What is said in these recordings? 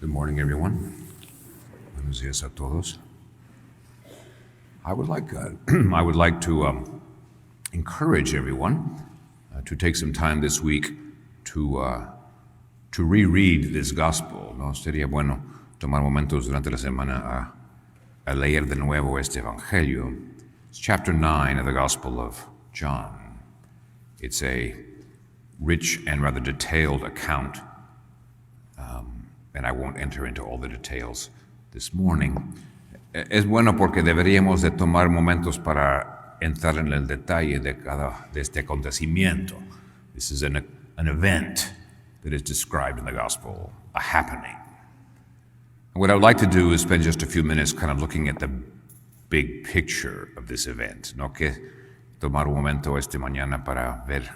Good morning, everyone. Buenos días a todos. I would like to encourage everyone to take some time this week to reread this gospel. No sería bueno tomar momentos durante la semana a leer de nuevo este evangelio. It's chapter 9 of the Gospel of John. It's a rich and rather detailed account. And I won't enter into all the details this morning. Es bueno porque deberíamos de tomar momentos para entrar en el detalle de este acontecimiento. This is an event that is described in the gospel, a happening. And what I would like to do is spend just a few minutes kind of looking at the big picture of this event. No que tomar un momento esta mañana para ver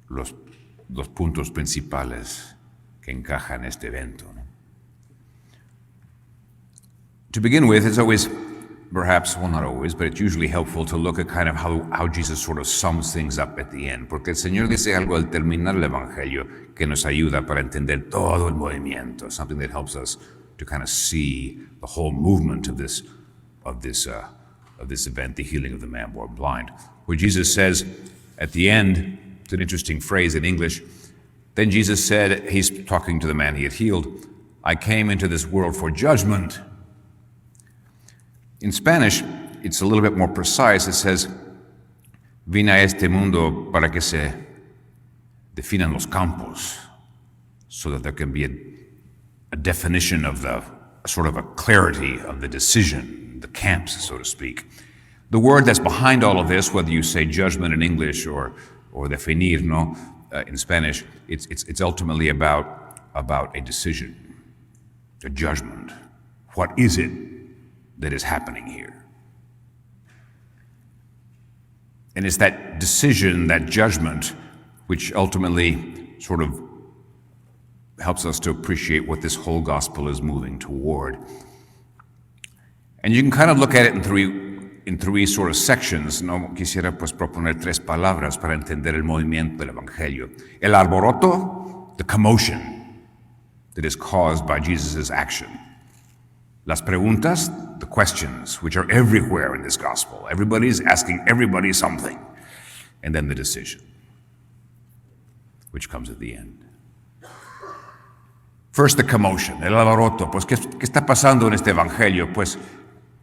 los puntos principales que encaja en este evento. ¿No? To begin with, it's always, perhaps, well, not always, but it's usually helpful to look at kind of how Jesus sort of sums things up at the end, porque el Señor dice algo al terminar el Evangelio que nos ayuda para entender todo el movimiento, something that helps us to kind of see the whole movement of this event, the healing of the man born blind. Where Jesus says at the end, it's an interesting phrase in English, then Jesus said, he's talking to the man he had healed, I came into this world for judgment. In Spanish, it's a little bit more precise. It says, vine a este mundo para que se definan los campos, so that there can be a definition of a sort of a clarity of the decision, the camps, so to speak. The word that's behind all of this, whether you say judgment in English or definir, no, in Spanish, it's ultimately about a decision, a judgment. What is it that is happening here? And it's that decision, that judgment, which ultimately sort of helps us to appreciate what this whole gospel is moving toward. And you can kind of look at it in three sort of sections. No quisiera pues proponer tres palabras para entender el movimiento del evangelio. El alboroto, the commotion that is caused by Jesus' action. Las preguntas, the questions, which are everywhere in this gospel. Everybody's asking everybody something. And then the decision, which comes at the end. First, the commotion, el alboroto. Pues, ¿qué está pasando en este evangelio? Pues,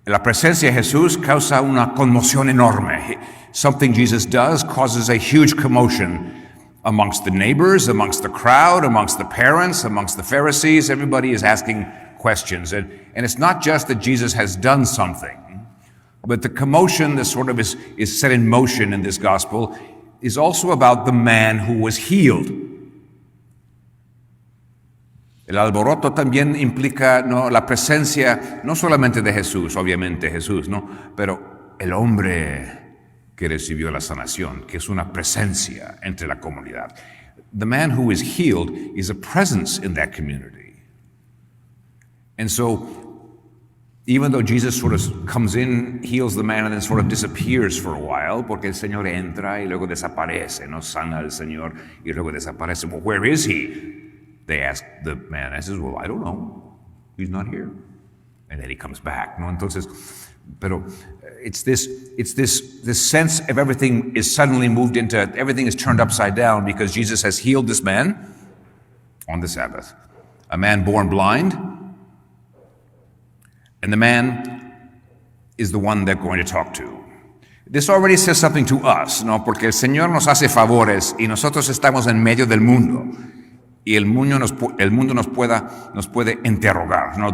la presencia de Jesús causa una conmoción enorme. Something Jesus does causes a huge commotion amongst the neighbors, amongst the crowd, amongst the parents, amongst the Pharisees. Everybody is asking questions. And it's not just that Jesus has done something, but the commotion that sort of is set in motion in this gospel is also about the man who was healed. El alboroto también implica, ¿no?, la presencia no solamente de Jesús, obviamente Jesús, ¿no?, pero el hombre que recibió la sanación, que es una presencia entre la comunidad. The man who is healed is a presence in that community. And so, even though Jesus sort of comes in, heals the man, and then sort of disappears for a while, porque el Señor entra y luego desaparece, ¿no? Sana al Señor y luego desaparece. Well, where is he? They ask, the man says, well, I don't know. He's not here. And then he comes back. No, entonces, pero it's this sense of everything is suddenly moved into, everything is turned upside down because Jesus has healed this man on the Sabbath. A man born blind. And the man is the one they're going to talk to. This already says something to us, ¿no? Porque el Señor nos hace favores y nosotros estamos en medio del mundo. Y el mundo nos puede interrogar. No,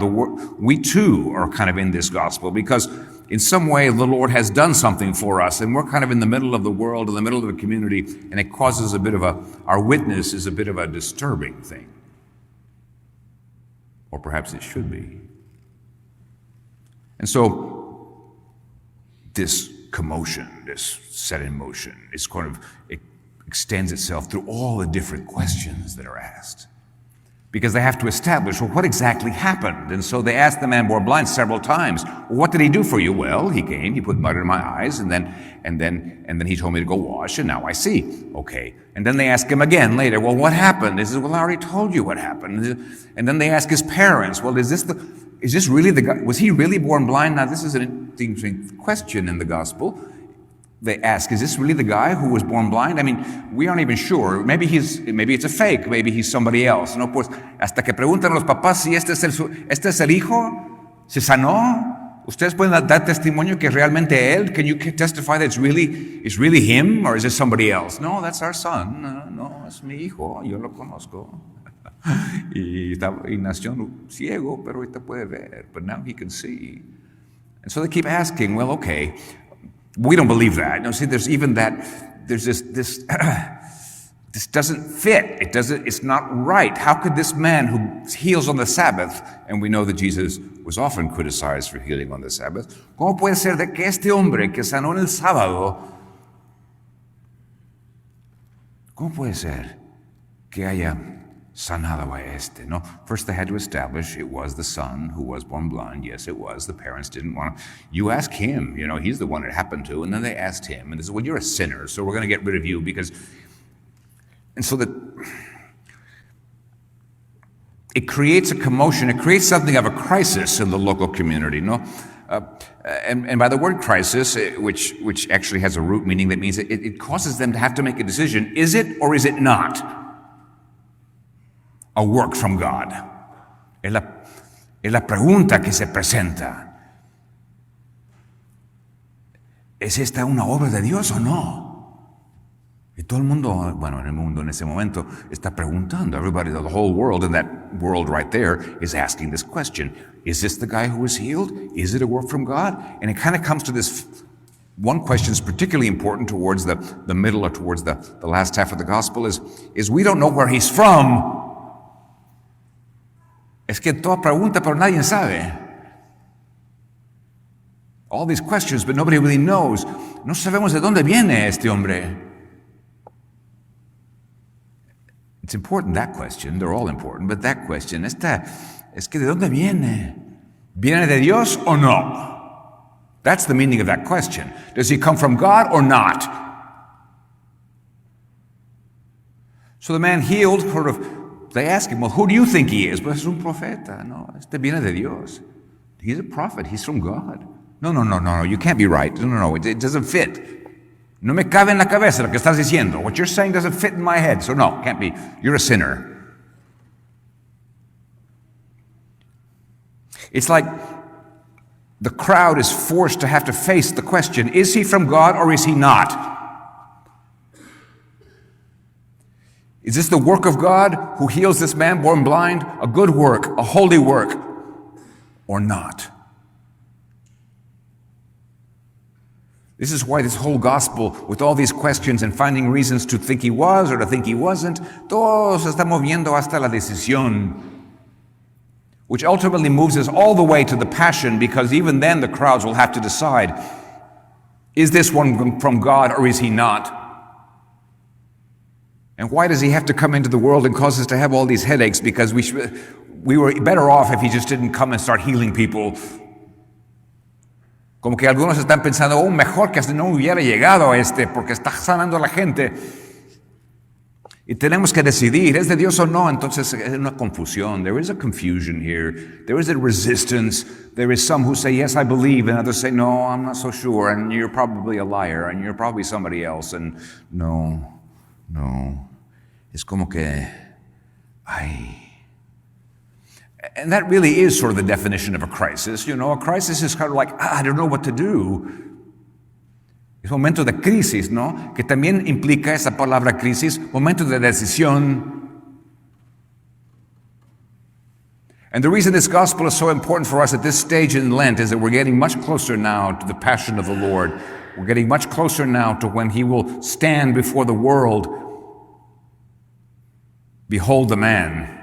we too are kind of in this gospel because in some way the Lord has done something for us and we're kind of in the middle of the world, in the middle of the community, and it causes our witness is a bit of a disturbing thing. Or perhaps it should be. And so this commotion, this set in motion, it extends itself through all the different questions that are asked. Because they have to establish, well, what exactly happened? And so they asked the man born blind several times, well, what did he do for you? Well, he came, he put mud in my eyes, and then he told me to go wash, and now I see. Okay. And then they ask him again later, well, what happened? He says, well, I already told you what happened. And then they ask his parents, well, is this really the guy? Was he really born blind? Now, this is an interesting question in the gospel. They ask, is this really the guy who was born blind? I mean, we aren't even sure. Maybe it's a fake. Maybe he's somebody else. No, pues, hasta que preguntan a los papás si este es el hijo, se sanó. Ustedes pueden dar testimonio que realmente él. Can you testify that it's really him, or is it somebody else? No, that's our son. No, es mi hijo. Yo lo conozco. y nació ciego, pero ahorita puede ver. But now he can see. And so they keep asking, well, okay. We don't believe that. No, see, there's even that. There's this. This doesn't fit. It's not right. How could this man who heals on the Sabbath, and we know that Jesus was often criticized for healing on the Sabbath, ¿cómo puede ser de que este hombre que sanó en el sábado, cómo puede ser que haya sanado a este? No. First they had to establish it was the son who was born blind. Yes, it was. The parents didn't want to. You ask him, he's the one it happened to. And then they asked him, and they said, well, you're a sinner, so we're going to get rid of you because. And so that it creates a commotion. It creates something of a crisis in the local community. No. And by the word crisis, which actually has a root meaning that means it causes them to have to make a decision. Is it or is it not a work from God? Es la pregunta que se presenta. ¿Es esta una obra de Dios o no? Y todo el mundo, bueno, en el mundo en ese momento está preguntando. Everybody, the whole world, in that world right there, is asking this question. Is this the guy who was healed? Is it a work from God? And it kind of comes to this one question is particularly important towards the middle or towards the last half of the gospel is we don't know where he's from. Es que toda pregunta, pero nadie sabe. All these questions, but nobody really knows. No sabemos de dónde viene este hombre. It's important, that question. They're all important, but that question, es que de dónde viene? ¿Viene de Dios o no? That's the meaning of that question. Does he come from God or not? So the man healed, they ask him, well, who do you think he is? Pues es un profeta. No, este viene de Dios. He's a prophet. He's from God. No, you can't be right. No, it doesn't fit. No me cabe en la cabeza lo que estás diciendo. What you're saying doesn't fit in my head. So no, can't be. You're a sinner. It's like the crowd is forced to have to face the question, is he from God or is he not? Is this the work of God who heals this man born blind? A good work, a holy work, or not? This is why this whole gospel, with all these questions and finding reasons to think he was or to think he wasn't, todo se está moviendo hasta la decisión, which ultimately moves us all the way to the passion, because even then the crowds will have to decide, is this one from God or is he not? And why does he have to come into the world and cause us to have all these headaches? Because we were better off if he just didn't come and start healing people. Como que algunos están pensando, mejor que no hubiera llegado porque está sanando a la gente. Y tenemos que decidir, ¿es de Dios o no? Entonces es una confusión. There is a confusion here. There is a resistance. There is some who say, yes, I believe, and others say, no, I'm not so sure, and you're probably a liar, and you're probably somebody else, and no. Es como que, And that really is sort of the definition of a crisis. A crisis is kind of like, I don't know what to do. Es momento de crisis, ¿no? Que también implica esa palabra crisis, momento de decisión. And the reason this gospel is so important for us at this stage in Lent is that we're getting much closer now to the passion of the Lord. We're getting much closer now to when he will stand before the world. Behold the man.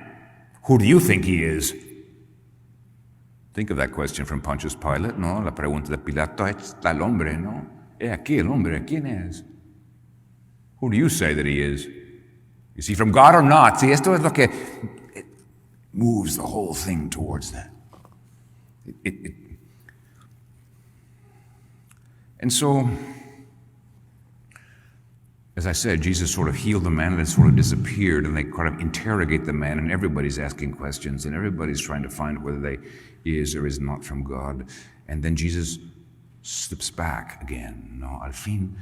Who do you think he is? Think of that question from Pontius Pilate, ¿no? La pregunta de Pilato, está el hombre, ¿no? Aquí el hombre, ¿quién es? Who do you say that he is? Is he from God or not? See, esto es lo que moves the whole thing towards that. And so, as I said, Jesus sort of healed the man and then sort of disappeared, and they kind of interrogate the man, and everybody's asking questions, and everybody's trying to find whether he is or is not from God. And then Jesus slips back again, ¿no? Al fin,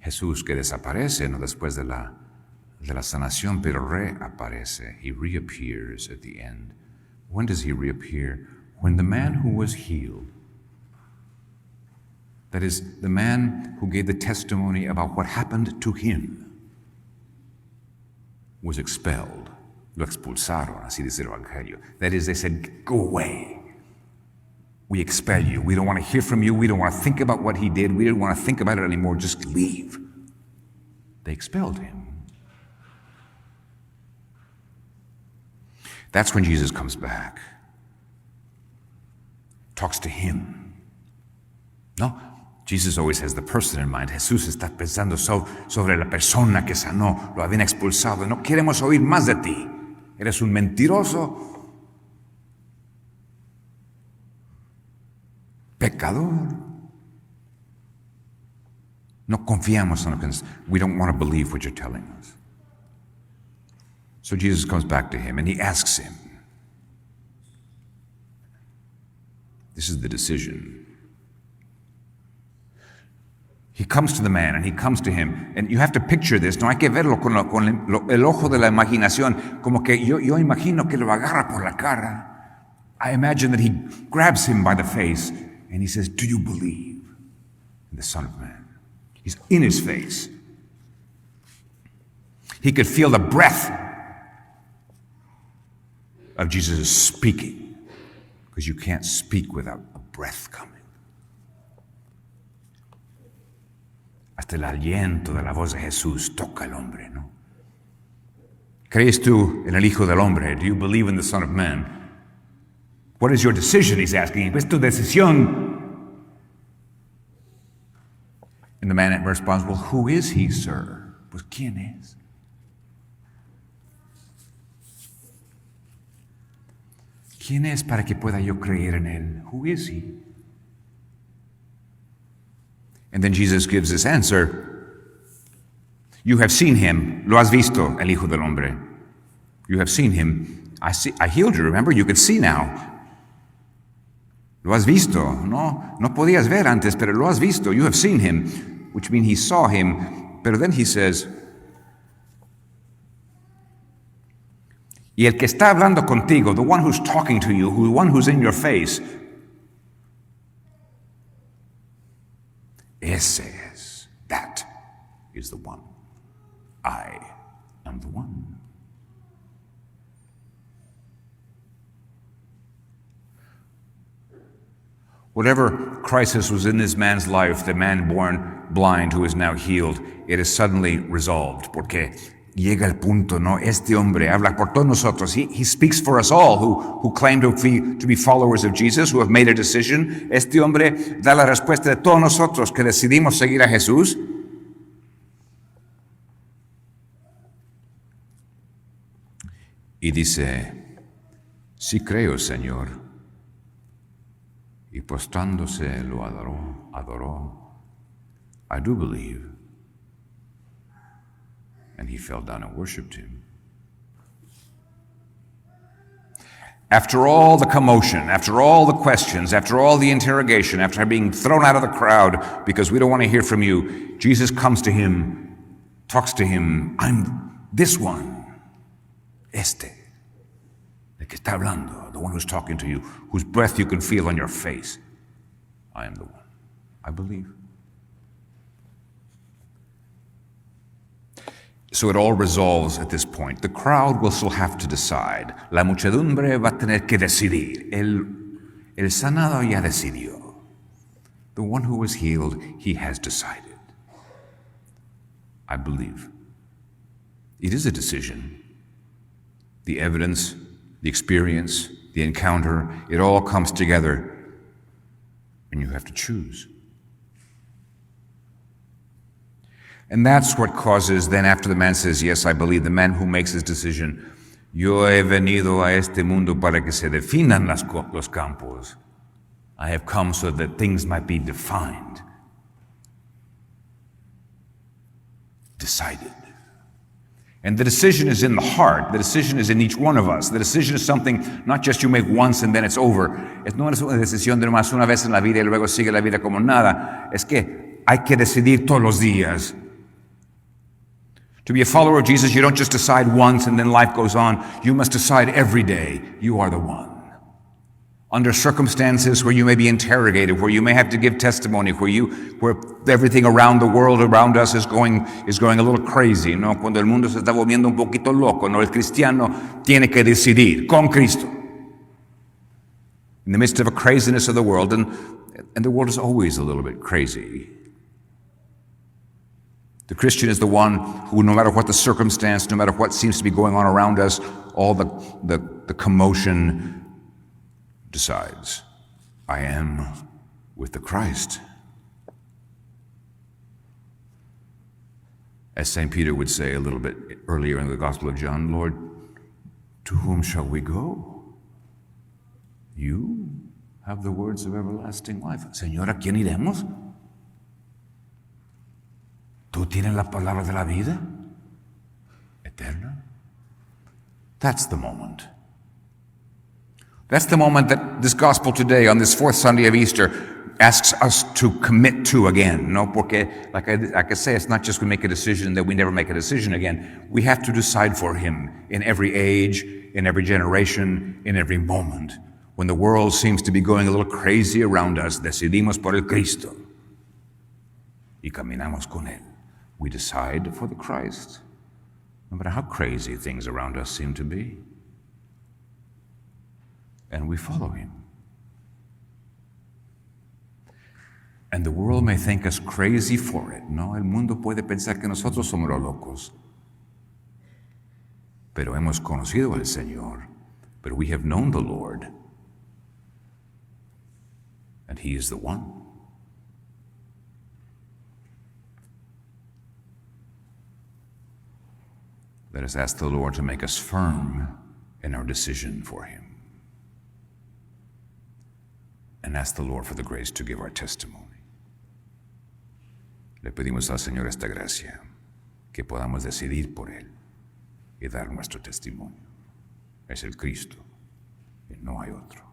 Jesús que desaparece, ¿no? Después de la sanación, pero reaparece. He reappears at the end. When does he reappear? When the man who was healed, that is, the man who gave the testimony about what happened to him, was expelled. Lo expulsaron, así dice el Evangelio. That is, they said, go away. We expel you. We don't want to hear from you. We don't want to think about what he did. We don't want to think about it anymore. Just leave. They expelled him. That's when Jesus comes back. Talks to him. No? Jesus always has the person in mind. Jesús está pensando sobre la persona que sanó, lo habían expulsado. No queremos oír más de ti. Eres un mentiroso, pecador. No confiamos en lo que we don't want to believe what you're telling us. So Jesus comes back to him and he asks him. This is the decision. He comes to the man and he comes to him. And you have to picture this, no hay que verlo con el ojo de la imaginación, como que yo imagino que lo agarra por la cara. I imagine that he grabs him by the face and he says, do you believe in the Son of Man? He's in his face. He could feel the breath of Jesus speaking, because you can't speak without a breath coming. Hasta el aliento de la voz de Jesús toca al hombre, ¿no? ¿Crees tú en el Hijo del Hombre? Do you believe in the Son of Man? What is your decision? He's asking. ¿Es tu decisión? And the man responds, well, who is he, sir? Pues, ¿quién es? ¿Quién es para que pueda yo creer en él? Who is he? And then Jesus gives this answer. You have seen him. Lo has visto, el Hijo del Hombre. You have seen him. I healed you, remember? You could see now. Lo has visto. No podías ver antes, pero lo has visto. You have seen him, which means he saw him. Pero then he says, y el que está hablando contigo, the one who's talking to you, the one who's in your face, ese es, that is the one. I am the one. Whatever crisis was in this man's life, the man born blind who is now healed, it is suddenly resolved, porque llega el punto, ¿no? Este hombre habla por todos nosotros. He speaks for us all who claim to be followers of Jesus, who have made a decision. Este hombre da la respuesta de todos nosotros que decidimos seguir a Jesús. Y dice, sí creo, Señor. Y postrándose lo adoró. I do believe. And he fell down and worshipped him. After all the commotion, after all the questions, after all the interrogation, after being thrown out of the crowd because we don't want to hear from you, Jesus comes to him, talks to him. I'm this one, este, el que está hablando, the one who's talking to you, whose breath you can feel on your face. I am the one. I believe. So it all resolves at this point. The crowd will still have to decide. La muchedumbre va a tener que decidir. El sanado ya decidió. The one who was healed, he has decided. I believe. It is a decision. The evidence, the experience, the encounter, it all comes together, and you have to choose. And that's what causes, then after the man says, yes, I believe, the man who makes his decision Yo he venido a este mundo para que se definan los campos. I have come so that things might be defined, decided. And the decision is in the heart. The decision is in each one of us. The decision is something not just you make once and then it's over. No es una decisión de nomás una vez en la vida y luego sigue la vida como nada. Es que hay que decidir todos los días. To be a follower of Jesus, you don't just decide once and then life goes on. You must decide every day, you are the one. Under circumstances where you may be interrogated, where you may have to give testimony, where everything around the world around us is going a little crazy, ¿no? Cuando el mundo se está volviendo un poquito loco, ¿no? El cristiano tiene que decidir con Cristo. In the midst of a craziness of the world, and the world is always a little bit crazy. The Christian is the one who, no matter what the circumstance, no matter what seems to be going on around us, all the commotion, decides, I am with the Christ. As St. Peter would say a little bit earlier in the Gospel of John, Lord, to whom shall we go? You have the words of everlasting life. Señor, ¿a quién iremos? ¿Tú tienes la palabra de la vida eterna? That's the moment. That's the moment that this gospel today, on this fourth Sunday of Easter, asks us to commit to again. No, porque, like I say, it's not just we make a decision that we never make a decision again. We have to decide for Him in every age, in every generation, in every moment. When the world seems to be going a little crazy around us, decidimos por el Cristo y caminamos con Él. We decide for the Christ, no matter how crazy things around us seem to be. And we follow Him. And the world may think us crazy for it, ¿no? El mundo puede pensar que nosotros somos los locos. Pero hemos conocido al Señor. But we have known the Lord. And He is the one. Let us ask the Lord to make us firm in our decision for Him. And ask the Lord for the grace to give our testimony. Le pedimos al Señor esta gracia, que podamos decidir por Él y dar nuestro testimonio. Es el Cristo y no hay otro.